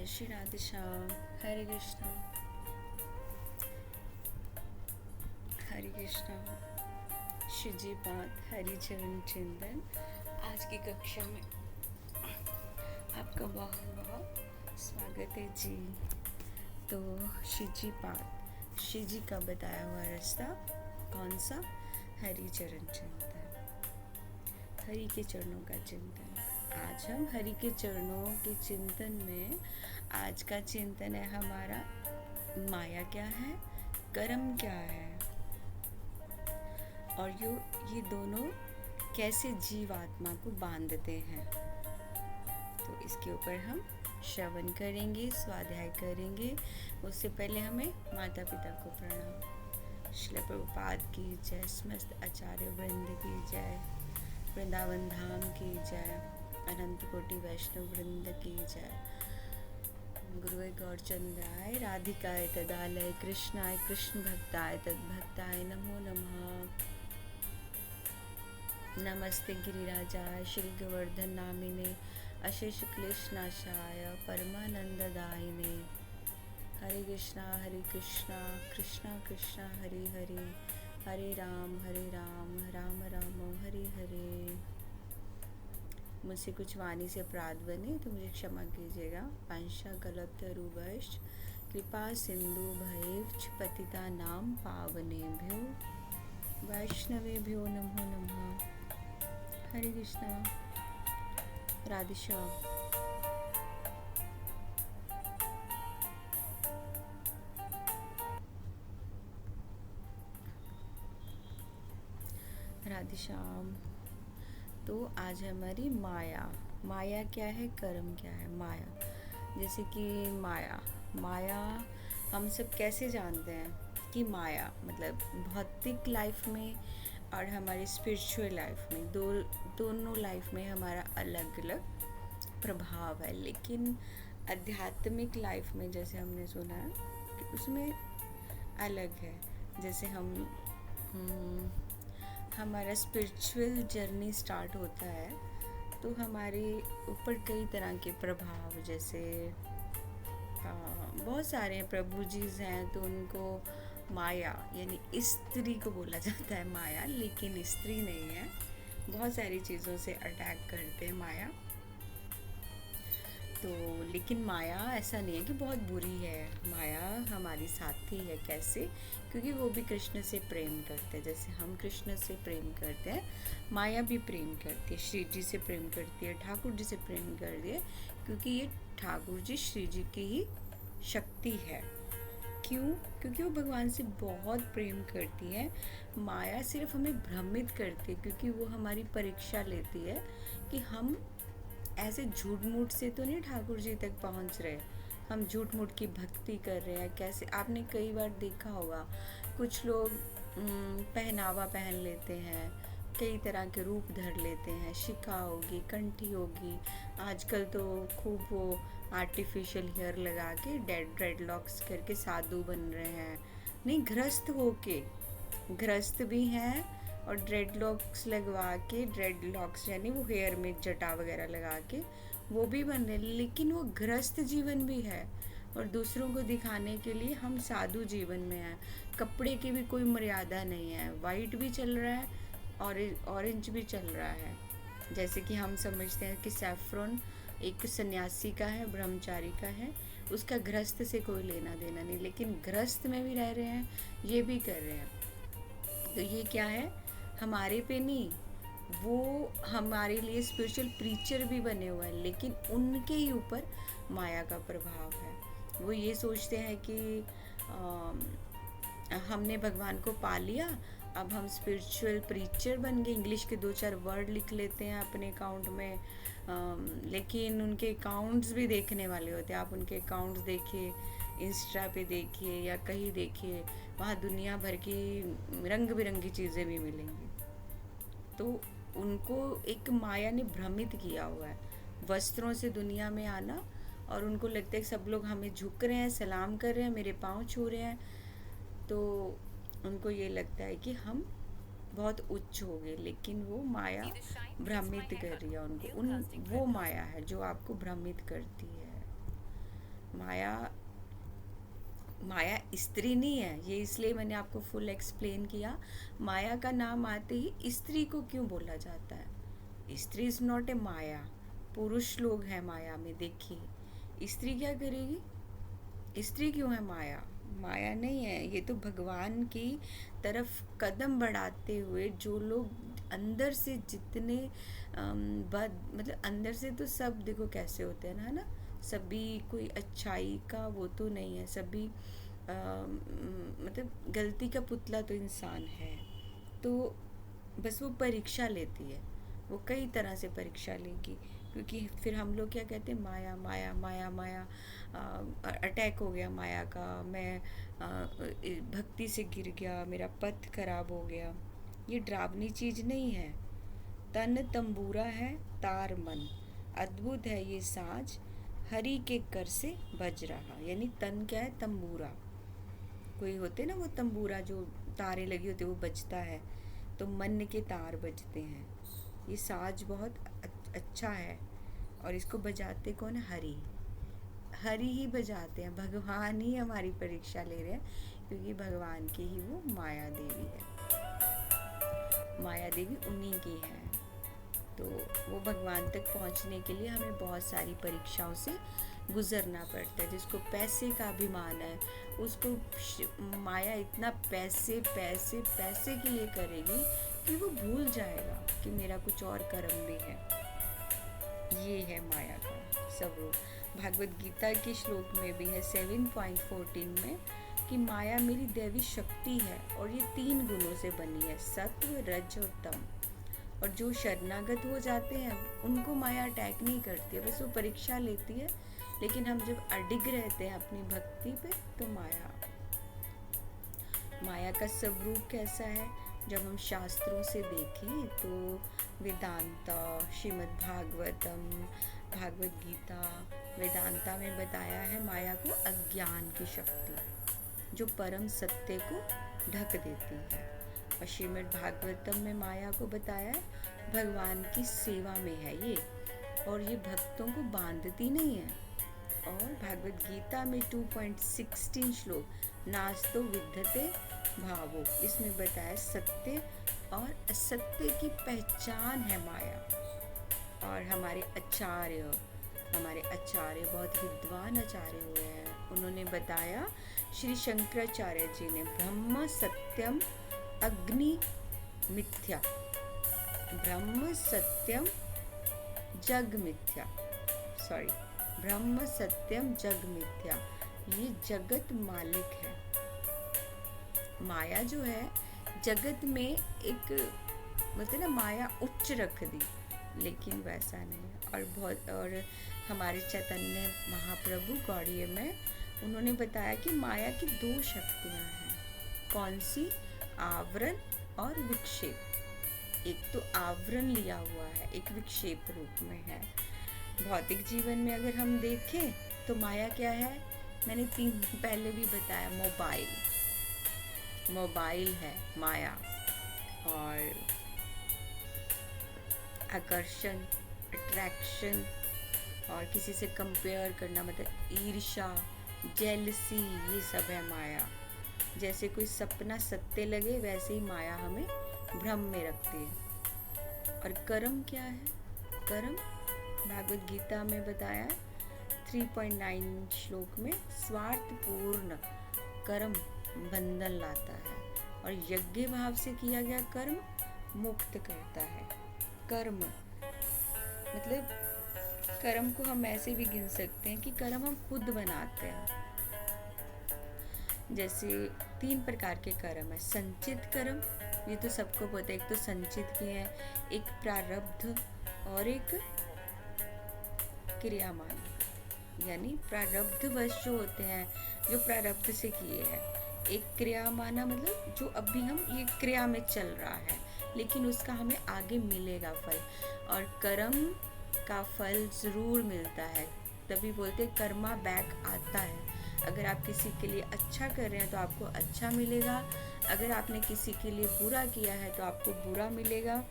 श्री राधे श्याम। हरे कृष्णा हरे कृष्णा। शिवजी पाठ हरि चरण चिंतन। आज की कक्षा में आपका बहुत बहुत स्वागत है जी। तो शिवजी पाठ, शिवजी का बताया हुआ रास्ता कौन सा? हरि चरण चिंतन, हरि के चरणों का चिंतन। आज हम हरि के चरणों के चिंतन में, आज का चिंतन है हमारा माया क्या है, कर्म क्या है, और ये दोनों कैसे जीव आत्मा को बांधते हैं। तो इसके ऊपर हम श्रवण करेंगे, स्वाध्याय करेंगे। उससे पहले हमें माता पिता को प्रणाम। श्रील प्रभुपाद की जय, समस्त आचार्य वृंद की जय, वृंदावन धाम की जय, अनंत कोटि वैष्णव वृंद की जय। गुरुवे गौरचंद्राय राधिकाय तदालय कृष्णाय कृष्ण भक्ताय तद्भक्ताय नमो नमः। नमस्ते गिरिराजाय श्री गोवर्धन नामिने अशेष क्लेशनाशाय परमानंददायिने। हरे कृष्णा कृष्णा कृष्णा हरे हरे, हरे राम राम राम हरे हरे। मुझसे कुछ वाणी से अपराध बने तो मुझे क्षमा कीजिएगा। पांशा गलत रूबश कृपा सिंधु भैच पतिता नाम पावनेभ्यो वैष्णवेभ्यो नमो नमः। हरे कृष्णा राधे श्याम। राधे श्याम। तो आज हमारी माया क्या है, कर्म क्या है। माया जैसे कि माया हम सब कैसे जानते हैं कि माया मतलब भौतिक लाइफ में और हमारी स्पिरिचुअल लाइफ में, दोनों लाइफ में हमारा अलग अलग प्रभाव है। लेकिन आध्यात्मिक लाइफ में जैसे हमने सुना है कि उसमें अलग है। जैसे हमारा स्पिरिचुअल जर्नी स्टार्ट होता है तो हमारे ऊपर कई तरह के प्रभाव, जैसे बहुत सारे प्रभु जीज हैं तो उनको माया यानी स्त्री को बोला जाता है माया, लेकिन स्त्री नहीं है। बहुत सारी चीज़ों से अटैक करते हैं माया। तो लेकिन माया ऐसा नहीं है कि बहुत बुरी है। माया हमारी साथी है। कैसे? क्योंकि वो भी कृष्ण से प्रेम करते हैं। जैसे हम कृष्ण से प्रेम करते हैं, माया भी प्रेम करती है। श्री जी से प्रेम करती है, ठाकुर जी से प्रेम करती है, क्योंकि ये ठाकुर जी श्री जी की ही शक्ति है। क्यों? क्योंकि वो भगवान से बहुत प्रेम करती है। माया सिर्फ हमें भ्रमित करती है, क्योंकि वो हमारी परीक्षा लेती है कि हम ऐसे झूठ मूठ से तो नहीं ठाकुर जी तक पहुंच रहे। हम झूठ मूठ की भक्ति कर रहे हैं। कैसे? आपने कई बार देखा होगा कुछ लोग पहनावा पहन लेते हैं, कई तरह के रूप धर लेते हैं। शिखा होगी, कंठी होगी, आजकल तो खूब वो आर्टिफिशियल हेयर लगा के ड्रेड लॉक्स करके साधु बन रहे हैं। नहीं, गृहस्थ होके, गृहस्थ भी हैं और ड्रेड लॉक्स लगवा के, ड्रेड लॉक्स यानी वो हेयर में जटा वगैरह लगा के वो भी बन रहे, लेकिन वो गृहस्थ जीवन भी है। और दूसरों को दिखाने के लिए हम साधु जीवन में हैं। कपड़े की भी कोई मर्यादा नहीं है। वाइट भी चल रहा है और ऑरेंज भी चल रहा है। जैसे कि हम समझते हैं कि सैफ्रॉन एक सन्यासी का है, ब्रह्मचारी का है, उसका गृहस्थ से कोई लेना देना नहीं, लेकिन गृहस्थ में भी रह रहे हैं, ये भी कर रहे हैं। तो ये क्या है? हमारे पे नहीं, वो हमारे लिए स्पिरिचुअल प्रीचर भी बने हुए हैं, लेकिन उनके ही ऊपर माया का प्रभाव है। वो ये सोचते हैं कि हमने भगवान को पा लिया, अब हम स्पिरिचुअल प्रीचर बन गए। इंग्लिश के 2-4 वर्ड लिख लेते हैं अपने अकाउंट में, लेकिन उनके अकाउंट्स भी देखने वाले होते हैं। आप उनके अकाउंट्स देखिए, इंस्टा पे देखिए या कहीं देखिए, वहाँ दुनिया भर की रंग बिरंगी चीज़ें भी मिलेंगी। तो उनको एक माया ने भ्रमित किया हुआ है, वस्त्रों से दुनिया में आना, और उनको लगता है कि सब लोग हमें झुक रहे हैं, सलाम कर रहे हैं, मेरे पाँव छू रहे हैं, तो उनको ये लगता है कि हम बहुत उच्च हो गए। लेकिन वो माया भ्रमित कर रही है उनको। वो माया है जो आपको भ्रमित करती है। माया माया स्त्री नहीं है, ये इसलिए मैंने आपको फुल एक्सप्लेन किया। माया का नाम आते ही स्त्री को क्यों बोला जाता है? स्त्री इज नॉट ए माया, पुरुष लोग हैं माया में। देखिए स्त्री क्या करेगी? स्त्री क्यों है माया? माया नहीं है, ये तो भगवान की तरफ कदम बढ़ाते हुए जो लोग अंदर से जितने मतलब अंदर से तो सब देखो कैसे होते हैं ना, है ना? सभी कोई अच्छाई का वो तो नहीं है, सभी मतलब गलती का पुतला तो इंसान है। तो बस वो परीक्षा लेती है, वो कई तरह से परीक्षा लेगी, क्योंकि फिर हम लोग क्या कहते हैं, माया माया माया माया, अटैक हो गया माया का, मैं भक्ति से गिर गया, मेरा पथ खराब हो गया। ये डरावनी चीज़ नहीं है। तन तंबूरा है तार मन, अद्भुत है ये साज, हरि के कर से बज रहा। यानी तन क्या है? तंबूरा। कोई होते ना वो तंबूरा जो तारे लगी होती है, वो बजता है, तो मन के तार बजते हैं। ये साज बहुत अच्छा है, और इसको बजाते कौन है? हरि। हरि ही बजाते हैं, भगवान ही हमारी परीक्षा ले रहे हैं, क्योंकि भगवान की ही वो माया देवी है। माया देवी उन्हीं की है। तो वो भगवान तक पहुंचने के लिए हमें बहुत सारी परीक्षाओं से गुजरना पड़ता है। जिसको पैसे का अभिमान है, उसको माया इतना पैसे पैसे पैसे के लिए करेगी कि वो भूल जाएगा कि मेरा कुछ और कर्म भी है। ये है माया का स्वरूप। भागवत गीता के श्लोक में भी है 7.14 में कि माया मेरी दैवी शक्ति है, और ये 3 गुणों से बनी है, सत्व रज और तम। और जो शरणागत हो जाते हैं उनको माया अटैक नहीं करती है, बस वो परीक्षा लेती है। लेकिन हम जब अडिग रहते हैं अपनी भक्ति पे, तो माया का स्वरूप कैसा है? जब हम शास्त्रों से देखें तो वेदांता, श्रीमद् भागवतम, भागवत गीता, वेदांता में बताया है माया को अज्ञान की शक्ति, जो परम सत्य को ढक देती है। और श्रीमद् भागवतम में माया को बताया है भगवान की सेवा में है ये, और ये भक्तों को बांधती नहीं है। और भागवत गीता में 2.16 श्लोक नास्तो विद्यते भावो, इसमें बताया सत्य और असत्य की पहचान है माया। और हमारे आचार्य बहुत विद्वान आचार्य हुए हैं, उन्होंने बताया, श्री शंकराचार्य जी ने, ब्रह्म सत्यम अग्नि मिथ्या, ब्रह्म सत्यम जग मिथ्या, ब्रह्म सत्यम जग मिथ्या, ये जगत मालिक है। माया जो है जगत में एक मतलब ना, माया उच्च रख दी, लेकिन वैसा नहीं। और हमारे चैतन्य महाप्रभु गौड़ीय में उन्होंने बताया कि माया की 2 शक्तियाँ हैं। कौन सी? आवरण और विक्षेप। एक तो आवरण लिया हुआ है, एक विक्षेप रूप में है। भौतिक जीवन में अगर हम देखें तो माया क्या है? मैंने 3 दिन पहले भी बताया, मोबाइल है माया। और आकर्षण, अट्रैक्शन, और किसी से कंपेयर करना, मतलब ईर्ष्या, जेलसी, ये सब है माया। जैसे कोई सपना सत्य लगे, वैसे ही माया हमें भ्रम में रखती है। और कर्म क्या है? कर्म भागवत गीता में बताया है 3.9 श्लोक में, स्वार्थपूर्ण कर्म बंधन लाता है, और यज्ञ भाव से किया गया कर्म मुक्त करता है। कर्म मतलब कर्म को हम ऐसे भी गिन सकते हैं कि कर्म हम खुद बनाते हैं। जैसे 3 प्रकार के कर्म है। संचित कर्म, ये तो सबको पता है, एक तो संचित की है, एक प्रारब्ध, और एक क्रियामान। यानी प्रारब्धवश जो होते हैं, जो प्रारब्ध से किए हैं। एक क्रियामाना मतलब जो अभी हम ये क्रिया में चल रहा है, लेकिन उसका हमें आगे मिलेगा फल। और कर्म का फल ज़रूर मिलता है, तभी बोलते हैं कर्मा बैक आता है। अगर आप किसी के लिए अच्छा कर रहे हैं तो आपको अच्छा मिलेगा, अगर आपने किसी के लिए बुरा किया है तो आपको बुरा मिलेगा।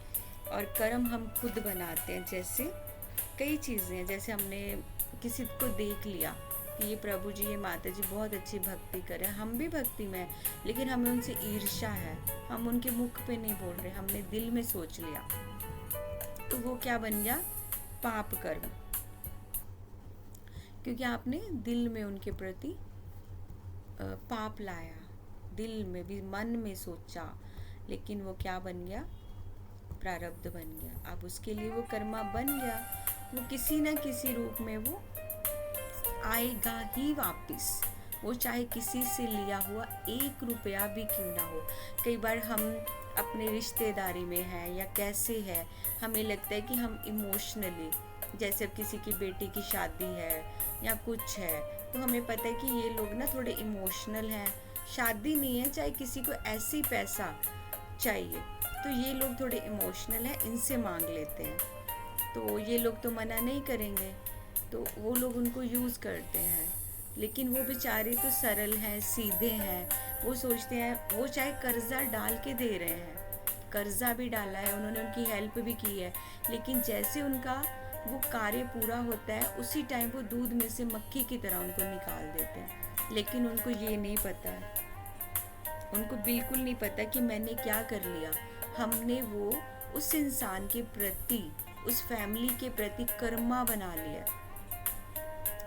और कर्म हम खुद बनाते हैं। जैसे कई चीज़ें हैं, जैसे हमने किसी को देख लिया कि ये प्रभु जी, ये माता जी बहुत अच्छी भक्ति कर रहे हैं, हम भी भक्ति में हैं, लेकिन हमें उनसे ईर्ष्या है, हम उनके मुख पे नहीं बोल रहे, हमने दिल में सोच लिया, तो वो क्या बन गया? पाप कर्म, क्योंकि आपने दिल में उनके प्रति पाप लाया, दिल में भी, मन में सोचा, लेकिन वो क्या बन गया? प्रारब्ध बन गया। अब उसके लिए वो कर्मा बन गया, वो किसी न किसी रूप में वो आएगा ही वापिस, वो चाहे किसी से लिया हुआ 1 रुपया भी क्यों ना हो। कई बार हम अपने रिश्तेदारी में हैं या कैसे है, हमें लगता है कि हम इमोशनली, जैसे अब किसी की बेटी की शादी है या कुछ है, तो हमें पता है कि ये लोग ना थोड़े इमोशनल हैं, शादी नहीं है, चाहे किसी को ऐसे ही पैसा चाहिए, तो ये लोग थोड़े इमोशनल हैं, इनसे मांग लेते हैं, तो ये लोग तो मना नहीं करेंगे, तो वो लोग उनको यूज़ करते हैं। लेकिन वो बेचारे तो सरल हैं, सीधे हैं, वो सोचते हैं, वो चाहे कर्जा डाल के दे रहे हैं, कर्जा भी डाला है उन्होंने, उनकी हेल्प भी की है, लेकिन जैसे उनका वो कार्य पूरा होता है, उसी टाइम वो दूध में से मक्खी की तरह उनको निकाल देते हैं। लेकिन उनको ये नहीं पता है, उनको बिल्कुल नहीं पता कि मैंने क्या कर लिया, हमने वो उस इंसान के प्रति, उस फैमिली के प्रति कर्मा बना लिया,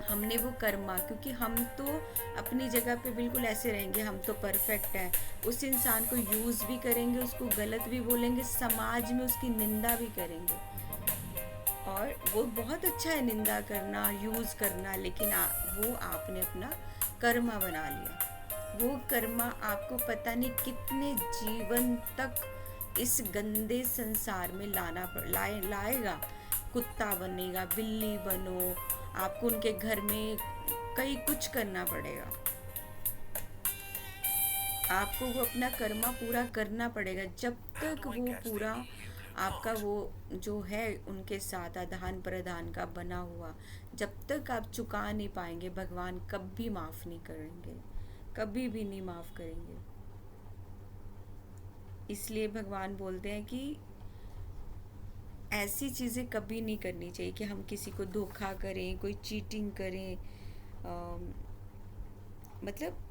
हमने वो कर्मा, क्योंकि हम तो अपनी जगह पे बिल्कुल ऐसे रहेंगे, हम तो परफेक्ट हैं, उस इंसान को यूज़ भी करेंगे, उसको गलत भी बोलेंगे, समाज में उसकी निंदा भी करेंगे, और वो बहुत अच्छा है निंदा करना, यूज़ करना, लेकिन वो आपने अपना कर्मा बना लिया। वो कर्मा आपको पता नहीं कितने जीवन तक इस गंदे संसार में लाएगा। कुत्ता बनेगा, बिल्ली बनो, आपको उनके घर में कई कुछ करना पड़ेगा, आपको वो अपना कर्मा पूरा करना पड़ेगा। जब तक वो पूरा आपका वो जो है उनके साथ आदान प्रदान का बना हुआ, जब तक आप चुका नहीं पाएंगे, भगवान कभी माफ़ नहीं करेंगे, कभी भी नहीं माफ़ करेंगे। इसलिए भगवान बोलते हैं कि ऐसी चीज़ें कभी नहीं करनी चाहिए कि हम किसी को धोखा करें, कोई चीटिंग करें, मतलब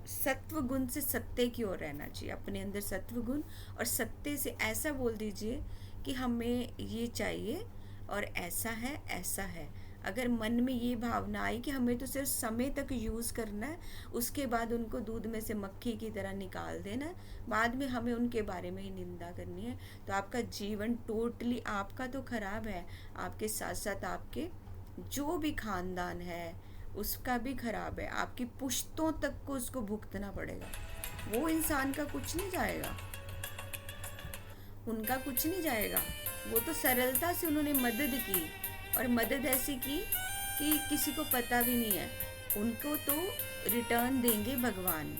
सत्व गुण से सत्य की ओर रहना चाहिए, अपने अंदर सत्व गुण और सत्य से ऐसा बोल दीजिए कि हमें ये चाहिए और ऐसा है, ऐसा है। अगर मन में ये भावना आई कि हमें तो सिर्फ समय तक यूज़ करना है, उसके बाद उनको दूध में से मक्खी की तरह निकाल देना है, बाद में हमें उनके बारे में ही निंदा करनी है, तो आपका जीवन टोटली आपका तो खराब है, आपके साथ साथ आपके जो भी खानदान है उसका भी खराब है, आपकी पुश्तों तक को उसको भुगतना पड़ेगा। वो इंसान का कुछ नहीं जाएगा, उनका कुछ नहीं जाएगा, वो तो सरलता से उन्होंने मदद की, और मदद ऐसी की कि किसी को पता भी नहीं है, उनको तो रिटर्न देंगे भगवान,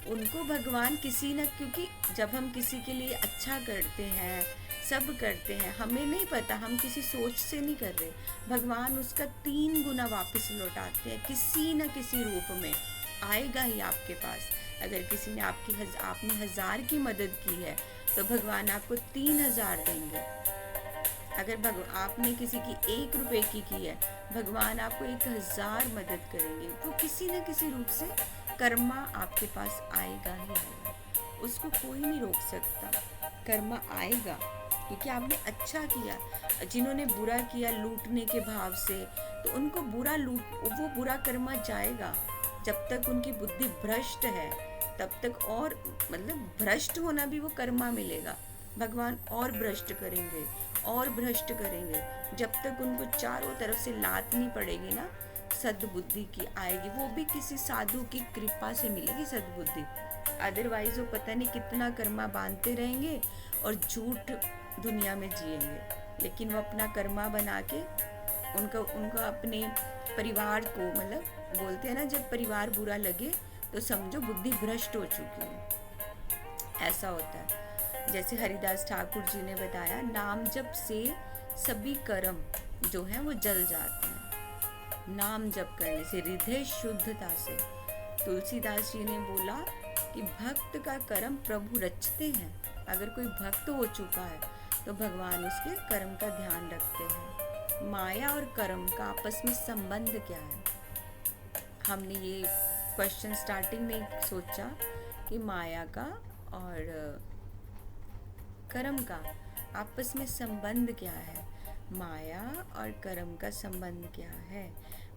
उनको भगवान किसी न, क्योंकि जब हम किसी के लिए अच्छा करते हैं, सब करते हैं, हमें नहीं पता, हम किसी सोच से नहीं कर रहे, भगवान उसका 3 गुना वापस लौटाते हैं, किसी न किसी रूप में आएगा ही आपके पास। अगर किसी ने आपने 1000 की मदद की है तो भगवान आपको 3000 देंगे। अगर आपने किसी की 1 रुपए की है, भगवान आपको 1000 मदद करेंगे। वो किसी न किसी रूप से कर्मा आपके पास आएगा ही आएगा, उसको कोई नहीं रोक सकता, कर्मा आएगा, क्योंकि आपने अच्छा किया। जिन्होंने बुरा किया लूटने के भाव से, तो उनको वो बुरा कर्मा जाएगा। जब तक उनकी बुद्धि भ्रष्ट है तब तक, और मतलब भ्रष्ट होना भी वो कर्मा मिलेगा, भगवान और भ्रष्ट करेंगे और भ्रष्ट करेंगे, जब तक उनको चारों तरफ से लात नहीं पड़ेगी ना, सद्बुद्धि की आएगी, वो भी किसी साधु की कृपा से मिलेगी सद्बुद्धि। अदरवाइज वो पता नहीं कितना कर्मा बांधते रहेंगे और झूठ दुनिया में जिएंगे, लेकिन वो अपना कर्मा बना के उनका अपने परिवार को, मतलब बोलते हैं ना, जब परिवार बुरा लगे तो समझो बुद्धि भ्रष्ट हो चुकी है, ऐसा होता है। जैसे हरिदास ठाकुर जी ने बताया, नाम जप से सभी कर्म जो हैं वो जल जाते हैं, नाम जप करने से, हृदय शुद्धता से। तुलसीदास जी ने बोला कि भक्त का कर्म प्रभु रचते हैं। अगर कोई भक्त हो चुका है तो भगवान उसके कर्म का ध्यान रखते हैं। माया और कर्म का आपस में संबंध क्या है? हमने ये क्वेश्चन स्टार्टिंग में सोचा कि माया का और कर्म का आपस में संबंध क्या है। माया और कर्म का संबंध क्या है?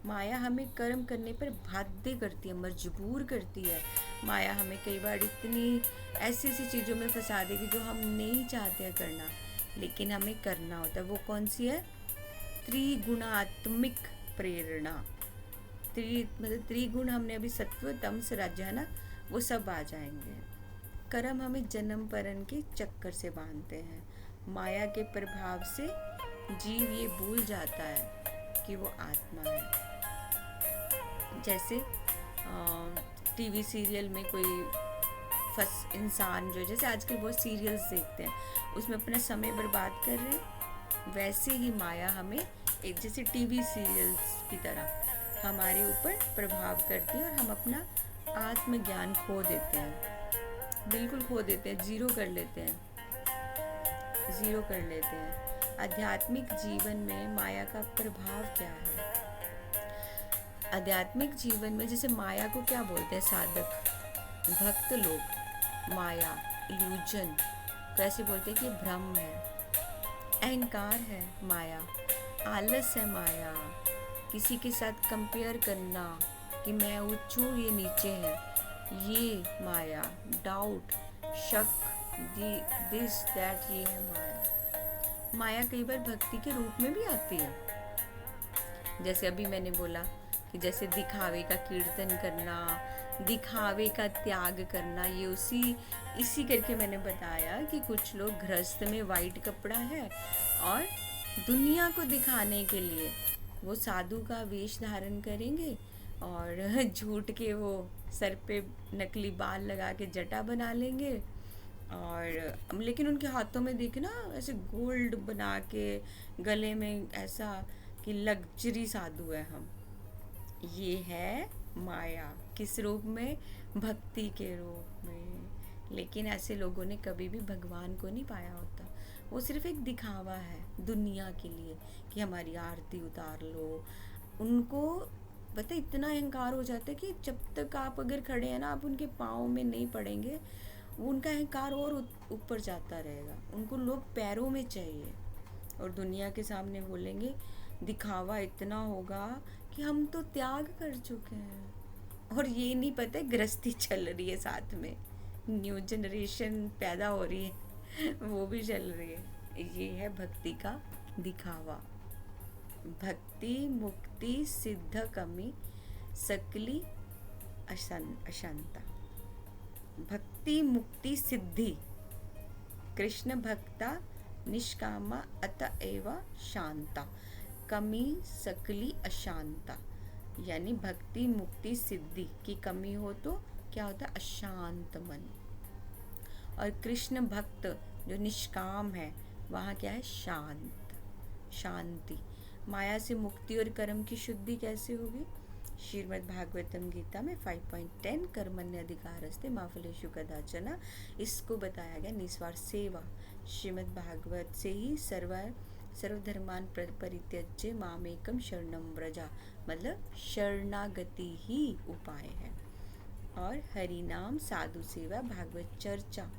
माया हमें कर्म करने पर बाध्य करती है, मजबूर करती है। माया हमें कई बार इतनी ऐसी ऐसी चीज़ों में फंसा देगी जो हम नहीं चाहते हैं करना, लेकिन हमें करना होता है। वो कौन सी है? त्रिगुणात्मिक प्रेरणा। मतलब त्रिगुण हमने अभी सत्व तम से राज्य है ना, वो सब आ जाएंगे। कर्म हमें जन्म परन के चक्कर से बांधते हैं। माया के प्रभाव से जीव ये भूल जाता है कि वो आत्मा है। जैसे टीवी सीरियल में कोई फस इंसान जो, जैसे आजकल बहुत सीरियल्स देखते हैं, उसमें अपना समय बर्बाद कर रहे हैं, वैसे ही माया हमें एक जैसे टीवी सीरियल्स की तरह हमारे ऊपर प्रभाव करती है और हम अपना आत्मज्ञान खो देते हैं, बिल्कुल खो देते हैं, ज़ीरो कर लेते हैं। आध्यात्मिक जीवन में माया का प्रभाव क्या है? आध्यात्मिक जीवन में जैसे माया को क्या बोलते हैं साधक, भक्त लोग? माया, इल्यूजन, कैसे बोलते हैं कि भ्रम है, अहंकार है माया, आलस है माया, किसी के साथ कंपेयर करना कि मैं ऊंच हूँ ये नीचे है, ये माया, डाउट, शक, दिस दैट, ये है माया। माया कई बार भक्ति के रूप में भी आती है। जैसे अभी मैंने बोला कि जैसे दिखावे का कीर्तन करना, दिखावे का त्याग करना, ये इसी करके मैंने बताया कि कुछ लोग गृहस्थ में वाइट कपड़ा है और दुनिया को दिखाने के लिए वो साधु का वेश धारण करेंगे और झूठ के वो सर पे नकली बाल लगा के जटा बना लेंगे, और लेकिन उनके हाथों में देखना ऐसे गोल्ड बना के, गले में ऐसा कि लग्जरी साधु है हम। ये है माया। किस रूप में? भक्ति के रूप में। लेकिन ऐसे लोगों ने कभी भी भगवान को नहीं पाया होता। वो सिर्फ एक दिखावा है दुनिया के लिए कि हमारी आरती उतार लो। उनको पता इतना अहंकार हो जाता है कि जब तक आप अगर खड़े हैं ना, आप उनके पाँव में नहीं पड़ेंगे, वो उनका अहंकार और ऊपर जाता रहेगा। उनको लोग पैरों में चाहिए और दुनिया के सामने बोलेंगे, दिखावा इतना होगा कि हम तो त्याग कर चुके हैं। और ये नहीं पता गृहस्थी चल रही है, साथ में न्यू जनरेशन पैदा हो रही है, वो भी चल रही है। ये है भक्ति का दिखावा। भक्ति मुक्ति सिद्ध कमी सकली अशांता। भक्ति मुक्ति सिद्धि, कृष्ण भक्ता निष्कामा अतएव शांता, कमी सकली अशांता। यानी भक्ति मुक्ति सिद्धि की कमी हो तो क्या होता है? अशांत मन। और कृष्ण भक्त जो निष्काम है, वहाँ क्या है? शांत, शांति। माया से मुक्ति और कर्म की शुद्धि कैसे होगी? श्रीमद् भागवतम गीता में 5.10 कर्मण्य अधिकारस्ते मा फलेषु कदाचन, इसको बताया गया निस्वार्थ सेवा। श्रीमद् भागवत से ही सर्वधर्मान परित्यज्य मामेकम शरणम व्रजा, मतलब शरणागति ही उपाय है। और हरि नाम, साधु सेवा, भागवत चर्चा,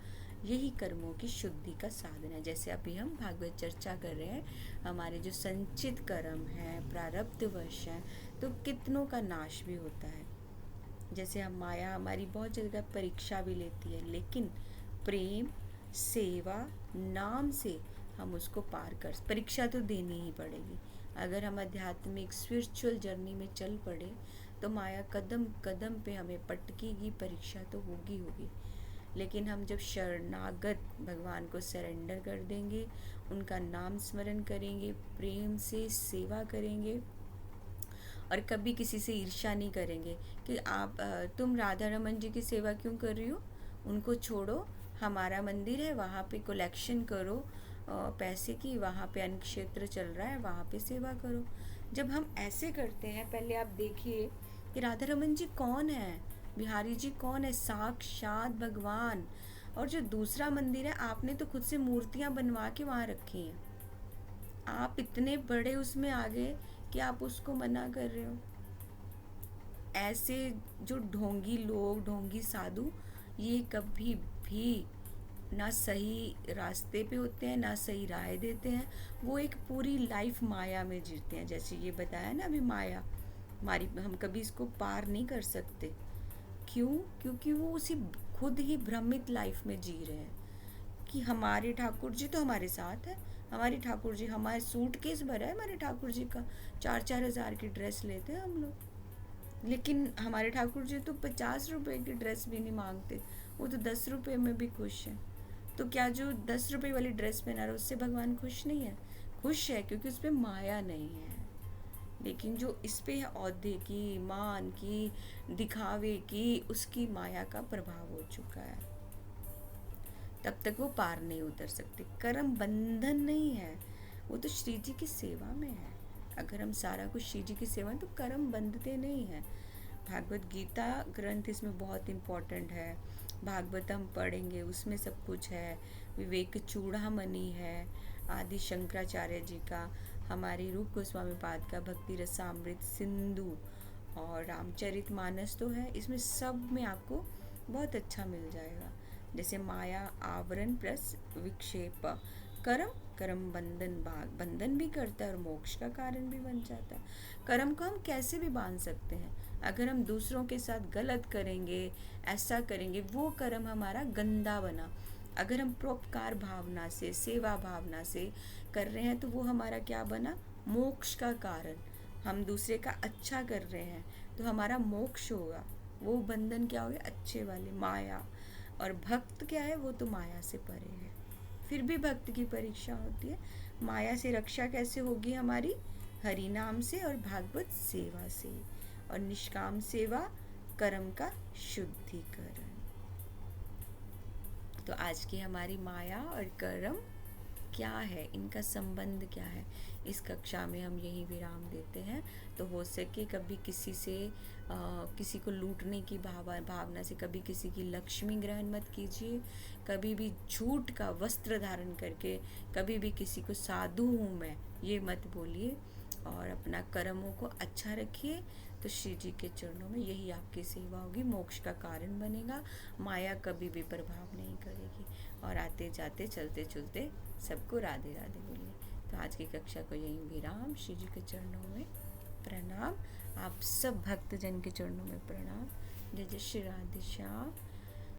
यही कर्मों की शुद्धि का साधन है। जैसे अभी हम भागवत चर्चा कर रहे हैं, हमारे जो संचित कर्म हैं, प्रारब्धवश हैं, तो कितनों का नाश भी होता है। जैसे हम माया हमारी बहुत जगह परीक्षा भी लेती है, लेकिन प्रेम, सेवा, नाम से हम उसको पार कर, परीक्षा तो देनी ही पड़ेगी। अगर हम आध्यात्मिक स्पिरिचुअल जर्नी में चल पड़े तो माया कदम कदम पे हमें पटकेगी, परीक्षा तो होगी। लेकिन हम जब शरणागत भगवान को सरेंडर कर देंगे, उनका नाम स्मरण करेंगे, प्रेम से सेवा करेंगे और कभी किसी से ईर्ष्या नहीं करेंगे कि तुम राधा रमन जी की सेवा क्यों कर रही हो, उनको छोड़ो, हमारा मंदिर है, वहाँ पे कलेक्शन करो पैसे की, वहाँ पे अन्न क्षेत्र चल रहा है, वहाँ पे सेवा करो। जब हम ऐसे करते हैं, पहले आप देखिए कि राधा रमन जी कौन है, बिहारी जी कौन है? साक्षात भगवान। और जो दूसरा मंदिर है, आपने तो खुद से मूर्तियाँ बनवा के वहाँ रखी हैं। आप इतने बड़े उसमें आ गए कि आप उसको मना कर रहे हो। ऐसे जो ढोंगी लोग, ढोंगी साधु, ये कभी भी ना सही रास्ते पे होते हैं, ना सही राय देते हैं। वो एक पूरी लाइफ माया में जीते हैं। जैसे ये बताया ना अभी, माया हमारी, हम कभी इसको पार नहीं कर सकते। क्यों? क्योंकि वो उसी खुद ही भ्रमित लाइफ में जी रहे हैं कि हमारे ठाकुर जी तो हमारे साथ है, हमारे ठाकुर जी, हमारे सूट केस भरा है हमारे ठाकुर जी का, 4-4 हज़ार की ड्रेस लेते हैं हम लोग। लेकिन हमारे ठाकुर जी तो 50 रुपए की ड्रेस भी नहीं मांगते, वो तो 10 रुपए में भी खुश हैं। तो क्या जो 10 रुपए वाली ड्रेस पहना रहा है उससे भगवान खुश नहीं है? खुश है, क्योंकि उस पर माया नहीं है। लेकिन जो इस पे है औहदे की, मान की, दिखावे की, उसकी माया का प्रभाव हो चुका है। तब तक वो पार नहीं उतर सकते। कर्म बंधन नहीं है, वो तो श्री जी की सेवा में है। अगर हम सारा कुछ श्री जी की सेवा में, तो कर्म बंधते नहीं है। भागवत गीता ग्रंथ इसमें बहुत इम्पोर्टेंट है। भागवतम पढ़ेंगे, उसमें सब कुछ है। विवेक चूड़ामणि है आदि शंकराचार्य जी का, हमारी रूप गोस्वामी पाद का भक्ति रसामृत सिंधु, और रामचरित मानस तो है। इसमें सब में आपको बहुत अच्छा मिल जाएगा। जैसे माया आवरण प्लस विक्षेप, कर्म, कर्म बंधन, भाग बंधन भी करता है और मोक्ष का कारण भी बन जाता है। कर्म को हम कैसे भी बांध सकते हैं। अगर हम दूसरों के साथ गलत करेंगे, ऐसा करेंगे, वो कर्म हमारा गंदा बना। अगर हम परोपकार भावना से, सेवा भावना से कर रहे हैं, तो वो हमारा क्या बना? मोक्ष का कारण। हम दूसरे का अच्छा कर रहे हैं तो हमारा मोक्ष होगा। वो बंधन क्या हो गया? अच्छे वाले, माया। और भक्त क्या है? वो तो माया से परे है। फिर भी भक्त की परीक्षा होती है। माया से रक्षा कैसे होगी हमारी? हरि नाम से और भागवत सेवा से, और निष्काम सेवा, कर्म का शुद्धिकरण। तो आज की हमारी माया और कर्म क्या है, इनका संबंध क्या है, इस कक्षा में हम यही विराम देते हैं। तो हो सके कभी किसी से किसी को लूटने की भावना से कभी किसी की लक्ष्मी ग्रहण मत कीजिए। कभी भी झूठ का वस्त्र धारण करके कभी भी किसी को साधु हूँ मैं, ये मत बोलिए। और अपना कर्मों को अच्छा रखिए, तो श्री जी के चरणों में यही आपकी सेवा होगी, मोक्ष का कारण बनेगा। माया कभी भी प्रभाव नहीं करेगी। और आते जाते चलते चलते सबको राधे राधे बोलिए। तो आज की कक्षा को यहीं विराम। श्री जी के चरणों में प्रणाम। आप सब भक्तजन के चरणों में प्रणाम। जय जय श्री राधे श्याम।